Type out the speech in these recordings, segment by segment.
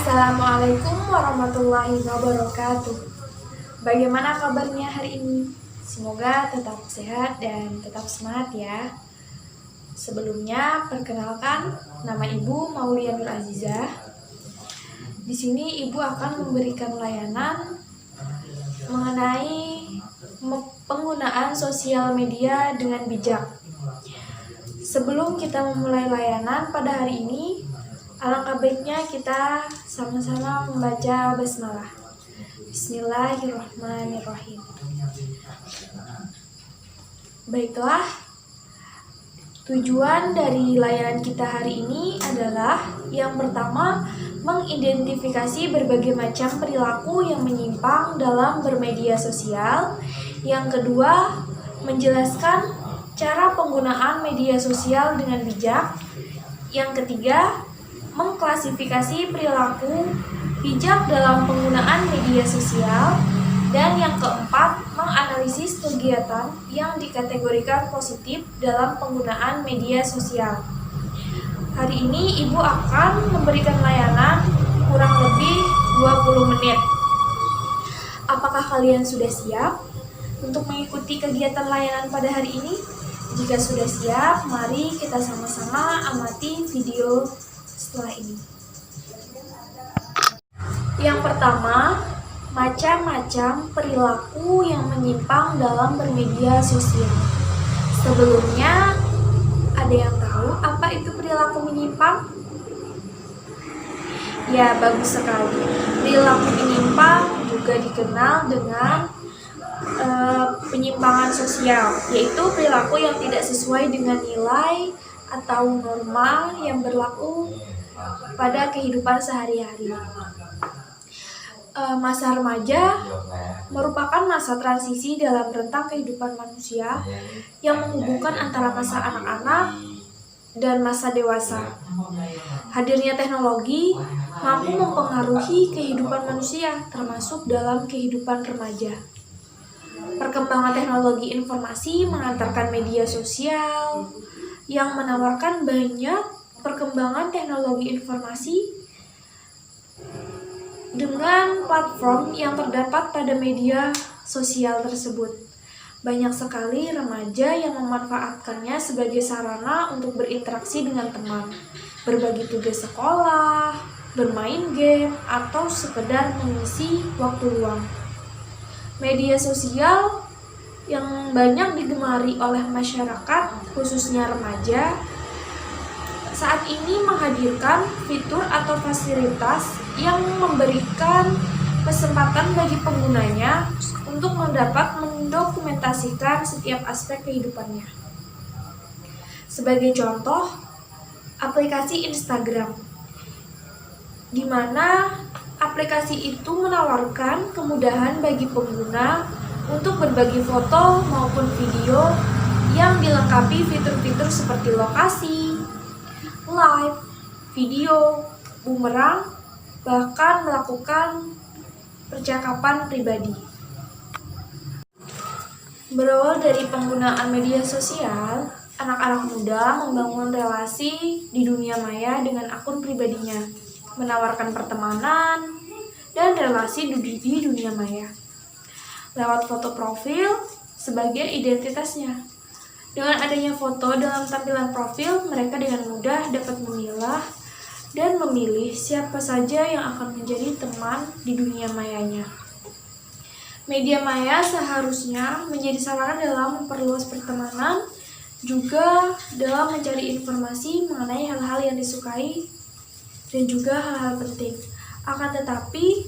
Assalamualaikum warahmatullahi wabarakatuh. Bagaimana kabarnya hari ini? Semoga tetap sehat dan tetap semangat ya. Sebelumnya, perkenalkan, nama Ibu Maulia Nur Azizah. Di sini Ibu akan memberikan layanan mengenai penggunaan sosial media dengan bijak. Sebelum kita memulai layanan pada hari ini, alangkah baiknya kita sama-sama membaca basmalah. Bismillahirrahmanirrahim. Baiklah, tujuan dari layanan kita hari ini adalah yang pertama, mengidentifikasi berbagai macam perilaku yang menyimpang dalam bermedia sosial. Yang kedua, menjelaskan cara penggunaan media sosial dengan bijak. Yang ketiga, mengklasifikasi perilaku bijak dalam penggunaan media sosial. Dan yang keempat, menganalisis kegiatan yang dikategorikan positif dalam penggunaan media sosial. Hari ini Ibu akan memberikan layanan kurang lebih 20 menit. Apakah kalian sudah siap untuk mengikuti kegiatan layanan pada hari ini? Jika sudah siap, mari kita sama-sama amati video setelah ini. Yang pertama, macam-macam perilaku yang menyimpang dalam bermedia sosial. Sebelumnya, ada yang tahu apa itu perilaku menyimpang? Ya, bagus sekali. Perilaku menyimpang juga dikenal dengan penyimpangan sosial, yaitu perilaku yang tidak sesuai dengan nilai atau norma yang berlaku pada kehidupan sehari-hari. Masa remaja merupakan masa transisi dalam rentang kehidupan manusia yang menghubungkan antara masa anak-anak dan masa dewasa. Hadirnya teknologi mampu mempengaruhi kehidupan manusia, termasuk dalam kehidupan remaja. Perkembangan teknologi informasi mengantarkan media sosial yang menawarkan banyak perkembangan teknologi informasi dengan platform yang terdapat pada media sosial tersebut. Banyak sekali remaja yang memanfaatkannya sebagai sarana untuk berinteraksi dengan teman, berbagi tugas sekolah, bermain game, atau sekedar mengisi waktu luang. Media sosial yang banyak digemari oleh masyarakat, khususnya remaja, saat ini menghadirkan fitur atau fasilitas yang memberikan kesempatan bagi penggunanya untuk dapat mendokumentasikan setiap aspek kehidupannya. Sebagai contoh, aplikasi Instagram, di mana aplikasi itu menawarkan kemudahan bagi pengguna untuk berbagi foto maupun video yang dilengkapi fitur-fitur seperti lokasi, live, video, bumerang, bahkan melakukan percakapan pribadi. Berawal dari penggunaan media sosial, anak-anak muda membangun relasi di dunia maya dengan akun pribadinya, menawarkan pertemanan dan relasi di dunia maya lewat foto profil sebagai identitasnya. Dengan adanya foto dalam tampilan profil, mereka dengan mudah dapat memilah dan memilih siapa saja yang akan menjadi teman di dunia mayanya. Media maya seharusnya menjadi sarana dalam memperluas pertemanan, juga dalam mencari informasi mengenai hal-hal yang disukai dan juga hal-hal penting. Akan tetapi,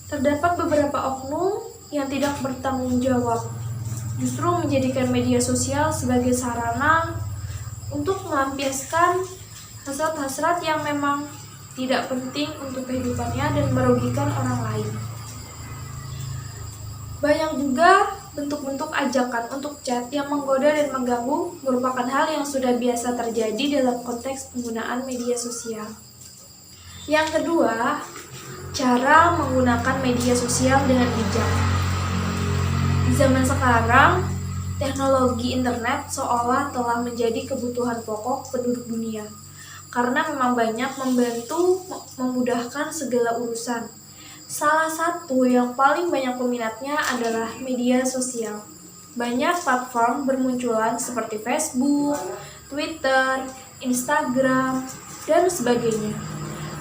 terdapat beberapa oknum yang tidak bertanggung jawab, justru menjadikan media sosial sebagai sarana untuk melampiaskan hasrat-hasrat yang memang tidak penting untuk kehidupannya dan merugikan orang lain. Banyak juga bentuk-bentuk ajakan untuk chat yang menggoda dan mengganggu merupakan hal yang sudah biasa terjadi dalam konteks penggunaan media sosial. Yang kedua, cara menggunakan media sosial dengan bijak. Di zaman sekarang, teknologi internet seolah telah menjadi kebutuhan pokok penduduk dunia. karena memang banyak membantu memudahkan segala urusan. Salah satu yang paling banyak peminatnya adalah media sosial. Banyak platform bermunculan seperti Facebook, Twitter, Instagram, dan sebagainya.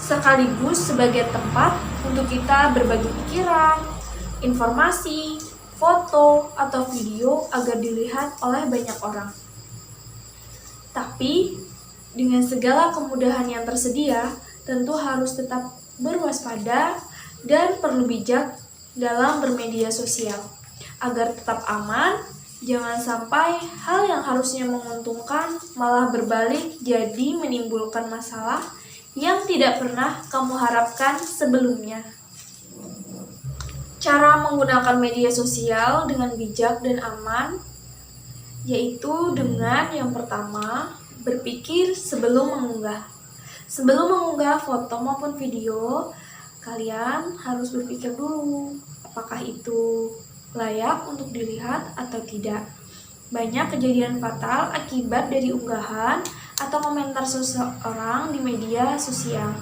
Sekaligus sebagai tempat untuk kita berbagi pikiran, informasi, foto, atau video agar dilihat oleh banyak orang. Tapi, dengan segala kemudahan yang tersedia, tentu harus tetap berwaspada dan perlu bijak dalam bermedia sosial. Agar tetap aman, jangan sampai hal yang harusnya menguntungkan malah berbalik jadi menimbulkan masalah yang tidak pernah kamu harapkan sebelumnya. Cara menggunakan media sosial dengan bijak dan aman yaitu dengan yang pertama, berpikir sebelum mengunggah. Sebelum mengunggah foto maupun video, kalian harus berpikir dulu apakah itu layak untuk dilihat atau tidak. Banyak kejadian fatal akibat dari unggahan atau komentar seseorang di media sosial.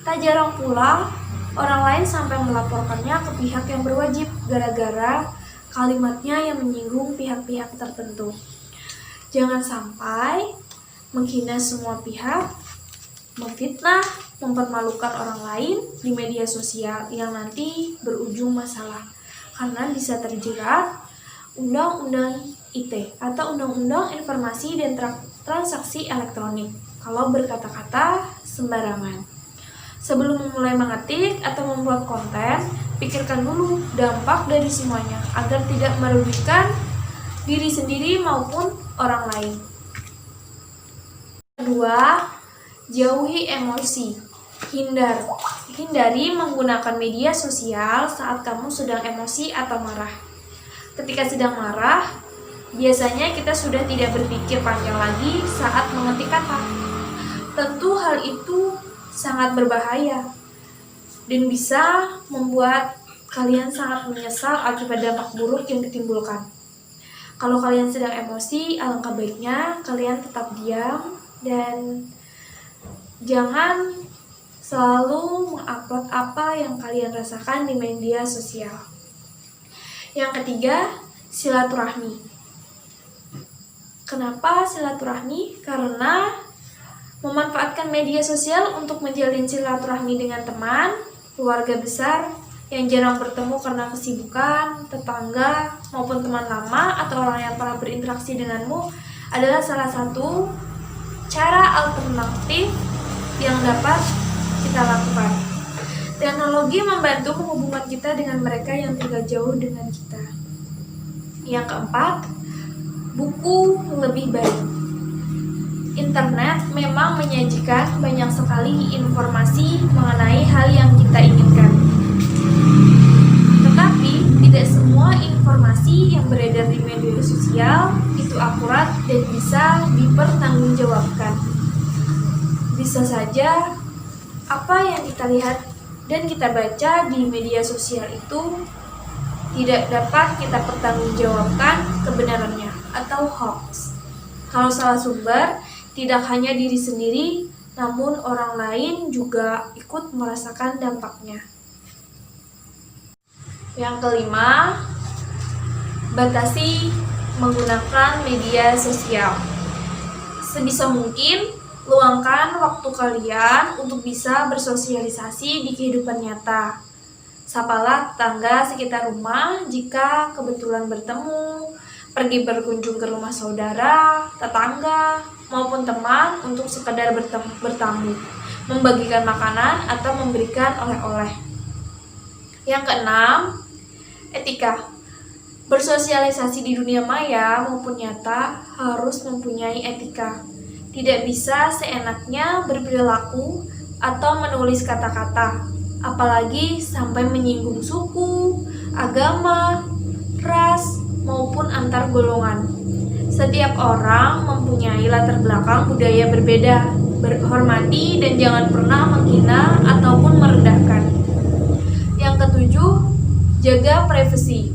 Tak jarang pula orang lain sampai melaporkannya ke pihak yang berwajib gara-gara kalimatnya yang menyinggung pihak-pihak tertentu. Jangan sampai menghina semua pihak, memfitnah, mempermalukan orang lain di media sosial yang nanti berujung masalah. Karena bisa terjerat Undang-Undang ITE atau Undang-Undang Informasi dan Transaksi Elektronik kalau berkata-kata sembarangan. Sebelum memulai mengetik atau membuat konten, pikirkan dulu dampak dari semuanya agar tidak merugikan diri sendiri maupun orang lain. Kedua, jauhi emosi. Hindari menggunakan media sosial saat kamu sedang emosi atau marah. Ketika sedang marah, biasanya kita sudah tidak berpikir panjang lagi saat mengetik kata. Tentu hal itu sangat berbahaya dan bisa membuat kalian sangat menyesal akibat dampak buruk yang ditimbulkan. Kalau kalian sedang emosi, alangkah baiknya kalian tetap diam dan jangan selalu mengupload apa yang kalian rasakan di media sosial. Yang ketiga, silaturahmi. Kenapa silaturahmi? Karena memanfaatkan media sosial untuk menjalin silaturahmi dengan teman, keluarga besar yang jarang bertemu karena kesibukan, tetangga, maupun teman lama atau orang yang pernah berinteraksi denganmu adalah salah satu cara alternatif yang dapat kita lakukan. Teknologi membantu menghubungkan kita dengan mereka yang tinggal jauh dengan kita. Yang keempat, buku lebih baik. Internet memang menyajikan banyak sekali informasi mengenai hal yang kita inginkan. Tetapi tidak semua informasi yang beredar di media sosial itu akurat dan bisa dipertanggungjawabkan. Bisa saja apa yang kita lihat dan kita baca di media sosial itu tidak dapat kita pertanggungjawabkan kebenarannya atau hoax. Kalau salah sumber, tidak hanya diri sendiri, namun orang lain juga ikut merasakan dampaknya. Yang kelima, batasi menggunakan media sosial. Sebisa mungkin, luangkan waktu kalian untuk bisa bersosialisasi di kehidupan nyata. Sapalah tetangga sekitar rumah jika kebetulan bertemu, pergi berkunjung ke rumah saudara, tetangga, maupun teman untuk sekedar bertamu, membagikan makanan atau memberikan oleh-oleh. Yang keenam, etika. Bersosialisasi di dunia maya maupun nyata harus mempunyai etika. Tidak bisa seenaknya berperilaku atau menulis kata-kata, apalagi sampai menyinggung suku, agama, ras, maupun antar golongan. Setiap orang mempunyai latar belakang budaya berbeda. Hormati dan jangan pernah menghina ataupun merendahkan. Yang ketujuh, jaga privasi.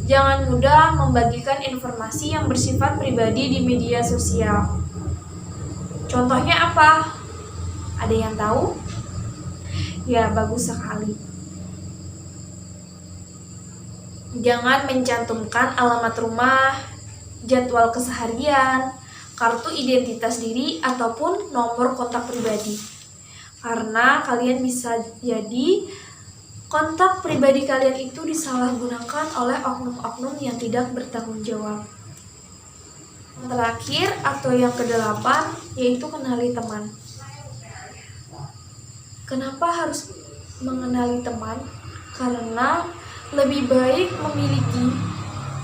Jangan mudah membagikan informasi yang bersifat pribadi di media sosial. Contohnya apa? Ada yang tahu? Ya, bagus sekali. Jangan mencantumkan alamat rumah, jadwal keseharian, kartu identitas diri, ataupun nomor kontak pribadi. Karena kalian bisa jadi kontak pribadi kalian itu disalahgunakan oleh oknum-oknum yang tidak bertanggung jawab. Terakhir atau yang kedelapan yaitu kenali teman. Kenapa harus mengenali teman? Karena lebih baik memiliki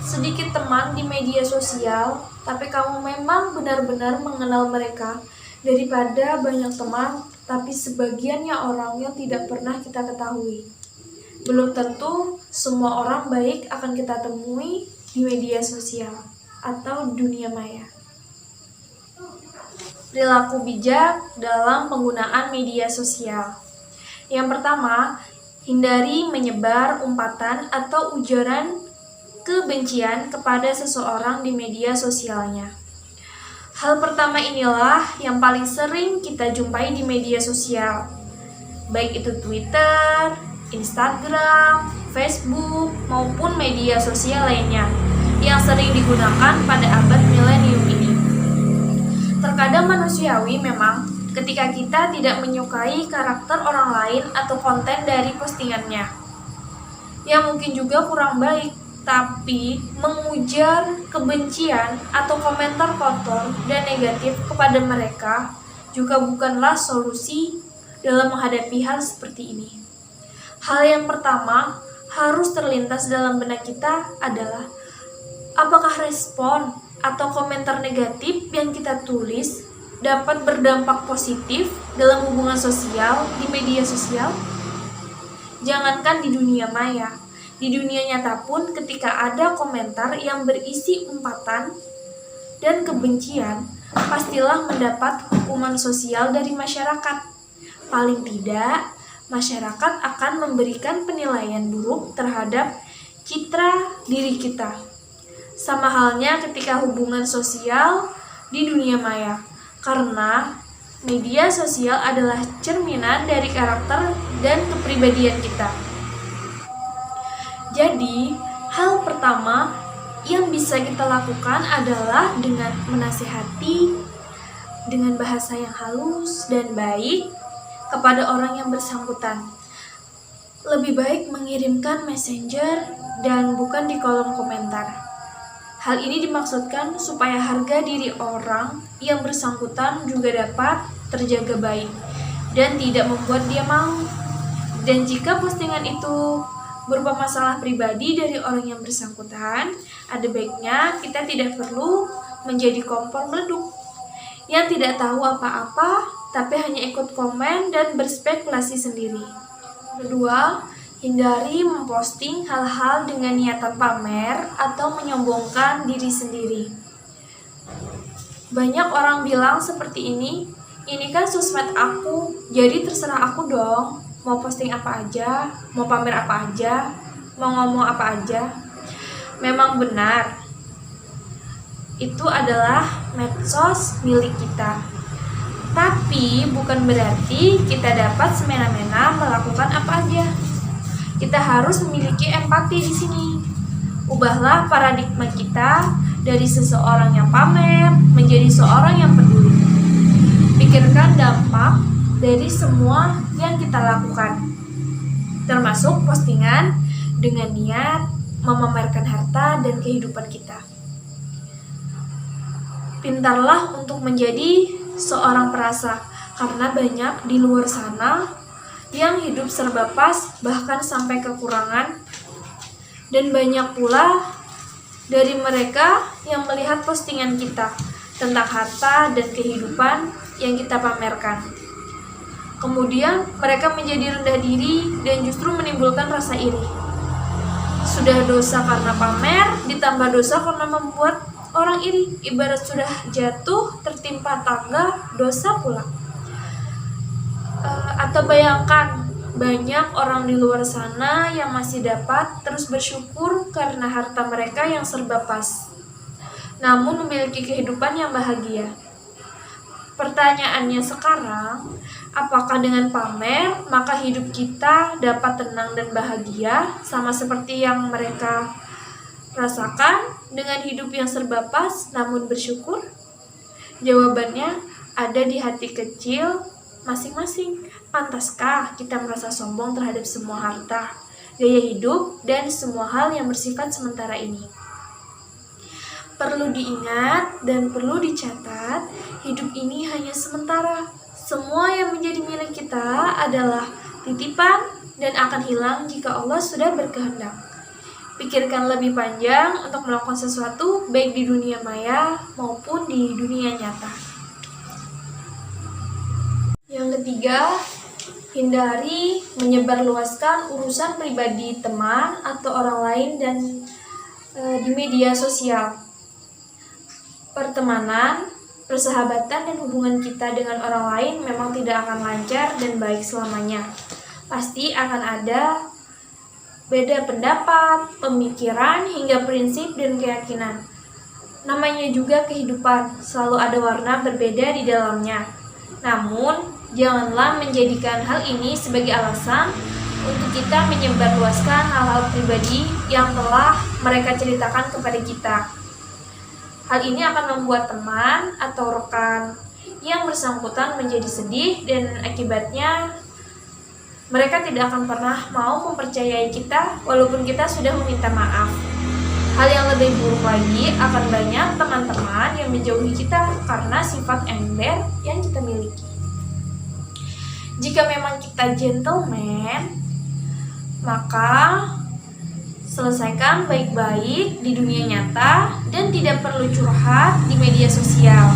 sedikit teman di media sosial, tapi kamu memang benar-benar mengenal mereka, daripada banyak teman, tapi sebagiannya orang yang tidak pernah kita ketahui. Belum tentu semua orang baik akan kita temui di media sosial atau dunia maya. Perilaku bijak dalam penggunaan media sosial. Yang pertama, hindari menyebar umpatan atau ujaran kebencian kepada seseorang di media sosialnya. Hal pertama inilah yang paling sering kita jumpai di media sosial, baik itu Twitter, Instagram, Facebook, maupun media sosial lainnya yang sering digunakan pada abad milenium ini. Terkadang manusiawi memang ketika kita tidak menyukai karakter orang lain atau konten dari postingannya, yang mungkin juga kurang baik, tapi mengujar kebencian atau komentar kotor dan negatif kepada mereka juga bukanlah solusi dalam menghadapi hal seperti ini. Hal yang pertama harus terlintas dalam benak kita adalah apakah respon atau komentar negatif yang kita tulis dapat berdampak positif dalam hubungan sosial di media sosial? Jangankan di dunia maya, di dunia nyata pun ketika ada komentar yang berisi umpatan dan kebencian, pastilah mendapat hukuman sosial dari masyarakat. Paling tidak, masyarakat akan memberikan penilaian buruk terhadap citra diri kita. Sama halnya ketika hubungan sosial di dunia maya, karena media sosial adalah cerminan dari karakter dan kepribadian kita. Jadi, hal pertama yang bisa kita lakukan adalah dengan menasihati dengan bahasa yang halus dan baik kepada orang yang bersangkutan. Lebih baik mengirimkan messenger dan bukan di kolom komentar. Hal ini dimaksudkan supaya harga diri orang yang bersangkutan juga dapat terjaga baik dan tidak membuat dia malu. Dan jika postingan itu berupa masalah pribadi dari orang yang bersangkutan, ada baiknya kita tidak perlu menjadi kompor meleduk yang tidak tahu apa-apa tapi hanya ikut komen dan berspekulasi sendiri. Kedua, hindari memposting hal-hal dengan niatan pamer atau menyombongkan diri sendiri. Banyak orang bilang seperti ini kan sosmed aku, jadi terserah aku dong, mau posting apa aja, mau pamer apa aja, mau ngomong apa aja. Memang benar, itu adalah medsos milik kita. Tapi bukan berarti kita dapat semena-mena melakukan apa aja. Kita harus memiliki empati di sini. Ubahlah paradigma kita dari seseorang yang pamer menjadi seorang yang peduli. Pikirkan dampak dari semua yang kita lakukan, termasuk postingan dengan niat memamerkan harta dan kehidupan kita. Pintarlah untuk menjadi seorang perasa, karena banyak di luar sana yang hidup serba pas, bahkan sampai kekurangan. Dan banyak pula dari mereka yang melihat postingan kita tentang harta dan kehidupan yang kita pamerkan. Kemudian mereka menjadi rendah diri dan justru menimbulkan rasa iri. Sudah dosa karena pamer, ditambah dosa karena membuat orang iri. Ibarat sudah jatuh tertimpa tangga, dosa pula. Atau bayangkan, banyak orang di luar sana yang masih dapat terus bersyukur karena harta mereka yang serba pas, namun memiliki kehidupan yang bahagia. Pertanyaannya sekarang, apakah dengan pamer maka hidup kita dapat tenang dan bahagia sama seperti yang mereka rasakan dengan hidup yang serba pas namun bersyukur? Jawabannya ada di hati kecil masing-masing. Pantaskah kita merasa sombong terhadap semua harta, gaya hidup, dan semua hal yang bersifat sementara ini? Perlu diingat dan perlu dicatat, hidup ini hanya sementara. Semua yang menjadi milik kita adalah titipan dan akan hilang jika Allah sudah berkehendak. Pikirkan lebih panjang untuk melakukan sesuatu baik di dunia maya maupun di dunia nyata. Yang ketiga, hindari menyebarluaskan urusan pribadi teman atau orang lain dan di media sosial. Pertemanan, persahabatan, dan hubungan kita dengan orang lain memang tidak akan lancar dan baik selamanya. Pasti akan ada beda pendapat, pemikiran, hingga prinsip dan keyakinan. Namanya juga kehidupan, selalu ada warna berbeda di dalamnya. Namun, janganlah menjadikan hal ini sebagai alasan untuk kita menyebarluaskan hal-hal pribadi yang telah mereka ceritakan kepada kita. Hal ini akan membuat teman atau rekan yang bersangkutan menjadi sedih dan akibatnya mereka tidak akan pernah mau mempercayai kita walaupun kita sudah meminta maaf. Hal yang lebih buruk lagi, akan banyak teman-teman yang menjauhi kita karena sifat ember yang kita miliki. Jika memang kita gentleman, maka selesaikan baik-baik di dunia nyata dan tidak perlu curhat di media sosial.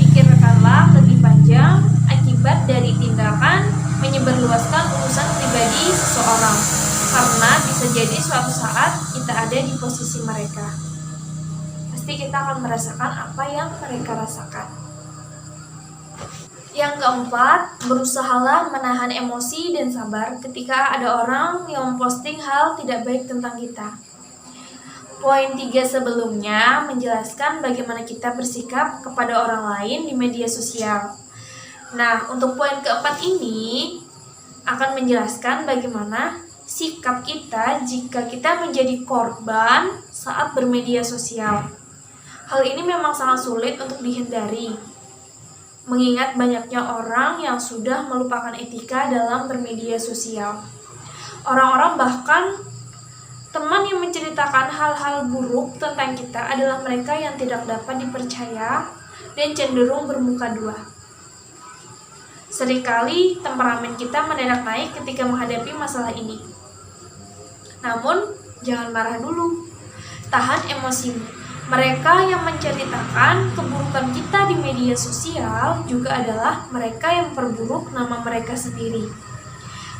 Pikirkanlah lebih panjang akibat dari tindakan menyebarluaskan urusan pribadi seseorang, karena bisa jadi suatu saat kita ada di posisi mereka. Pasti kita akan merasakan apa yang mereka rasakan. Yang keempat, berusahalah menahan emosi dan sabar ketika ada orang yang memposting hal tidak baik tentang kita. Poin 3 sebelumnya menjelaskan bagaimana kita bersikap kepada orang lain di media sosial. Nah, untuk poin keempat ini akan menjelaskan bagaimana sikap kita jika kita menjadi korban saat bermedia sosial. Hal ini memang sangat sulit untuk dihindari, mengingat banyaknya orang yang sudah melupakan etika dalam bermedia sosial. Orang-orang bahkan teman yang menceritakan hal-hal buruk tentang kita adalah mereka yang tidak dapat dipercaya dan cenderung bermuka dua. Seringkali temperamen kita mendadak naik ketika menghadapi masalah ini. Namun, jangan marah dulu. Tahan emosimu. Mereka yang menceritakan keburukan kita di media sosial juga adalah mereka yang memperburuk nama mereka sendiri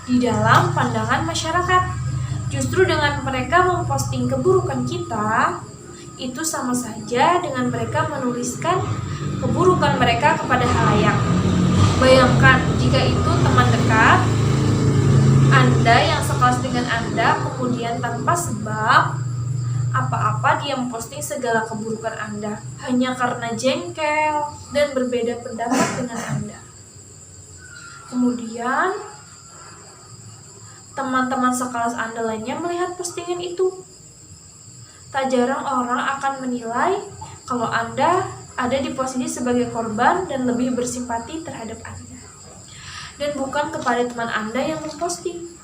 di dalam pandangan masyarakat. Justru dengan mereka memposting keburukan kita, itu sama saja dengan mereka menuliskan keburukan mereka kepada halayak. Bayangkan jika itu teman dekat Anda yang sekelas dengan Anda, kemudian tanpa sebab apa-apa dia memposting segala keburukan Anda hanya karena jengkel dan berbeda pendapat dengan Anda. Kemudian teman-teman sekelas Anda lainnya melihat postingan itu. Tak jarang orang akan menilai kalau Anda ada di posisi sebagai korban dan lebih bersimpati terhadap Anda, dan bukan kepada teman Anda yang memposting.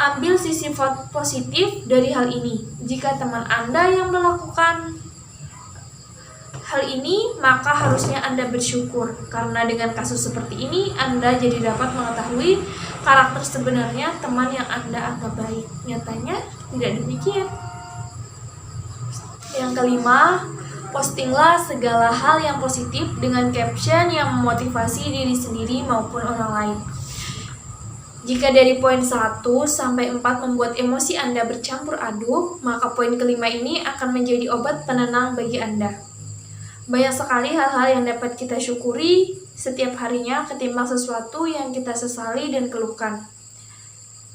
Ambil sisi positif dari hal ini. Jika teman Anda yang melakukan hal ini, maka harusnya Anda bersyukur, karena dengan kasus seperti ini Anda jadi dapat mengetahui karakter sebenarnya teman yang Anda anggap baik. Nyatanya tidak demikian. Yang kelima, postinglah segala hal yang positif dengan caption yang memotivasi diri sendiri maupun orang lain. Jika dari poin 1 sampai 4 membuat emosi Anda bercampur aduk, maka poin kelima ini akan menjadi obat penenang bagi Anda. Banyak sekali hal-hal yang dapat kita syukuri setiap harinya ketimbang sesuatu yang kita sesali dan keluhkan.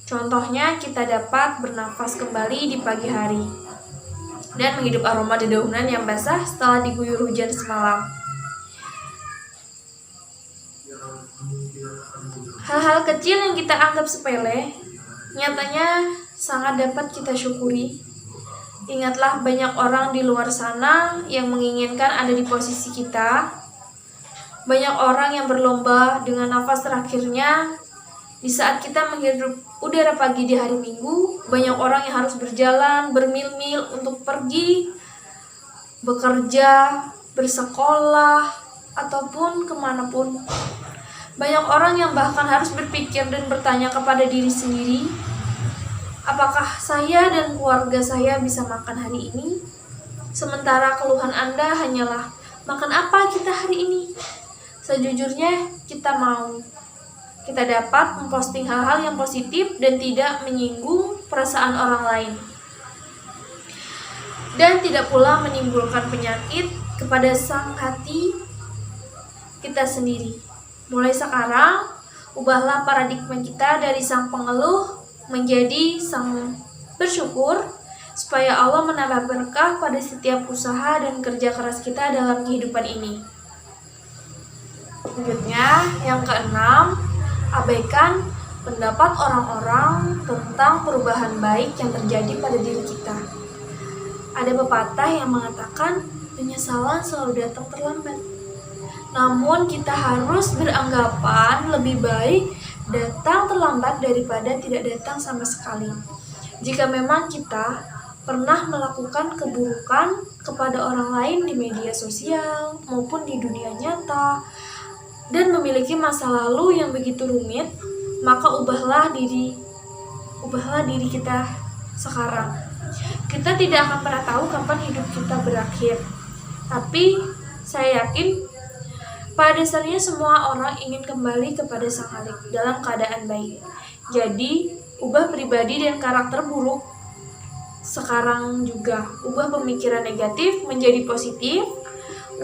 Contohnya, kita dapat bernafas kembali di pagi hari dan menghirup aroma dedaunan yang basah setelah diguyur hujan semalam. Hal-hal kecil yang kita anggap sepele, nyatanya sangat dapat kita syukuri. Ingatlah, banyak orang di luar sana yang menginginkan ada di posisi kita. Banyak orang yang berlomba dengan nafas terakhirnya di saat kita menghirup udara pagi di hari Minggu. Banyak orang yang harus berjalan bermil-mil untuk pergi bekerja, bersekolah, ataupun kemanapun. Banyak orang yang bahkan harus berpikir dan bertanya kepada diri sendiri, apakah saya dan keluarga saya bisa makan hari ini? Sementara keluhan Anda hanyalah, makan apa kita hari ini? Sejujurnya kita dapat memposting hal-hal yang positif dan tidak menyinggung perasaan orang lain. Dan tidak pula menimbulkan penyakit kepada sang hati kita sendiri. Mulai sekarang, ubahlah paradigma kita dari sang pengeluh menjadi sang bersyukur, supaya Allah menambah berkah pada setiap usaha dan kerja keras kita dalam kehidupan ini. Selanjutnya, yang keenam, abaikan pendapat orang-orang tentang perubahan baik yang terjadi pada diri kita. Ada pepatah yang mengatakan, penyesalan selalu datang terlambat. Namun kita harus beranggapan lebih baik datang terlambat daripada tidak datang sama sekali. Jika memang kita pernah melakukan keburukan kepada orang lain di media sosial maupun di dunia nyata dan memiliki masa lalu yang begitu rumit, maka ubahlah diri kita sekarang. Kita tidak akan pernah tahu kapan hidup kita berakhir. Tapi saya yakin pada dasarnya semua orang ingin kembali kepada Sang Khalik dalam keadaan baik. Jadi, ubah pribadi dan karakter buruk sekarang juga. Ubah pemikiran negatif menjadi positif.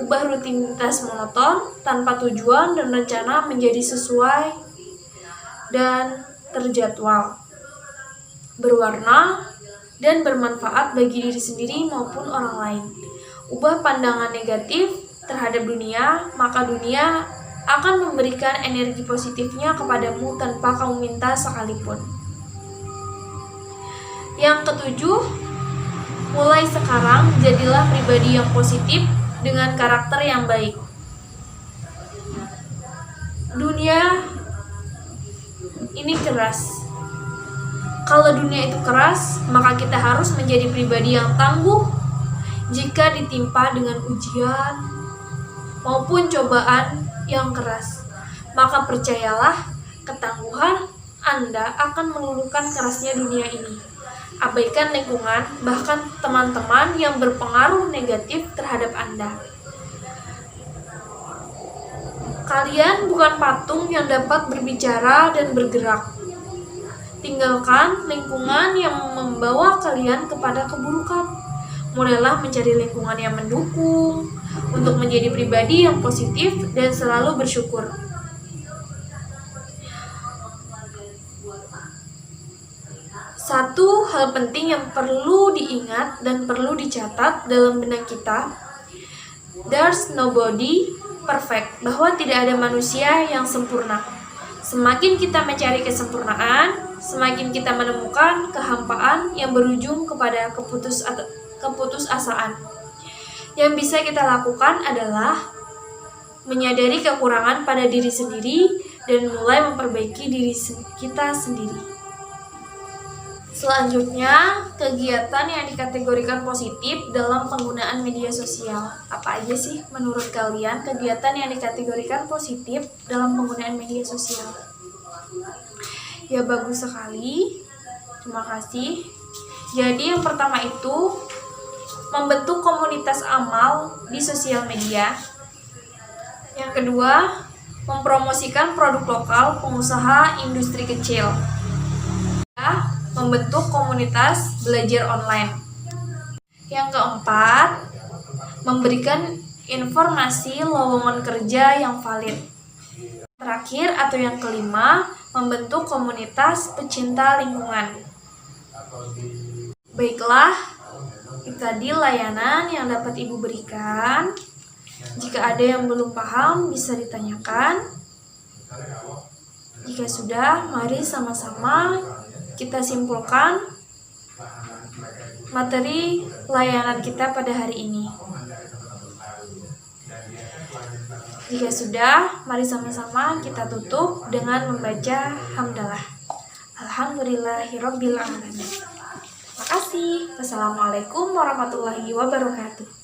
Ubah rutinitas monoton tanpa tujuan dan rencana menjadi sesuai dan terjadwal, berwarna, dan bermanfaat bagi diri sendiri maupun orang lain. Ubah pandangan negatif terhadap dunia, maka dunia akan memberikan energi positifnya kepadamu tanpa kamu minta sekalipun. Yang ketujuh, mulai sekarang jadilah pribadi yang positif dengan karakter yang baik. Dunia ini keras. Kalau dunia itu keras, maka kita harus menjadi pribadi yang tangguh jika ditimpa dengan ujian maupun cobaan yang keras. Maka percayalah, ketangguhan Anda akan meluluhkan kerasnya dunia ini. Abaikan lingkungan, bahkan teman-teman yang berpengaruh negatif terhadap Anda. Kalian bukan patung yang dapat berbicara dan bergerak. Tinggalkan lingkungan yang membawa kalian kepada keburukan. Mulailah mencari lingkungan yang mendukung untuk menjadi pribadi yang positif dan selalu bersyukur. Satu hal penting yang perlu diingat dan perlu dicatat dalam benak kita, there's nobody perfect, bahwa tidak ada manusia yang sempurna. Semakin kita mencari kesempurnaan, semakin kita menemukan kehampaan yang berujung kepada keputusasaan. Yang bisa kita lakukan adalah menyadari kekurangan pada diri sendiri dan mulai memperbaiki diri kita sendiri. Selanjutnya, kegiatan yang dikategorikan positif dalam penggunaan media sosial. Apa aja sih menurut kalian kegiatan yang dikategorikan positif dalam penggunaan media sosial? Ya, bagus sekali. Terima kasih. Jadi yang pertama itu membentuk komunitas amal di sosial media. Yang kedua, mempromosikan produk lokal pengusaha industri kecil. Membentuk komunitas belajar online. Yang keempat, memberikan informasi lowongan kerja yang valid. Terakhir atau yang kelima, membentuk komunitas pecinta lingkungan. Baiklah, itu tadi layanan yang dapat Ibu berikan. Jika ada yang belum paham, bisa ditanyakan. Jika sudah, mari sama-sama kita simpulkan materi layanan kita pada hari ini. Jika sudah, mari sama-sama kita tutup dengan membaca hamdalah. Alhamdulillahirabbil alamin. Terima kasih. Wassalamualaikum warahmatullahi wabarakatuh.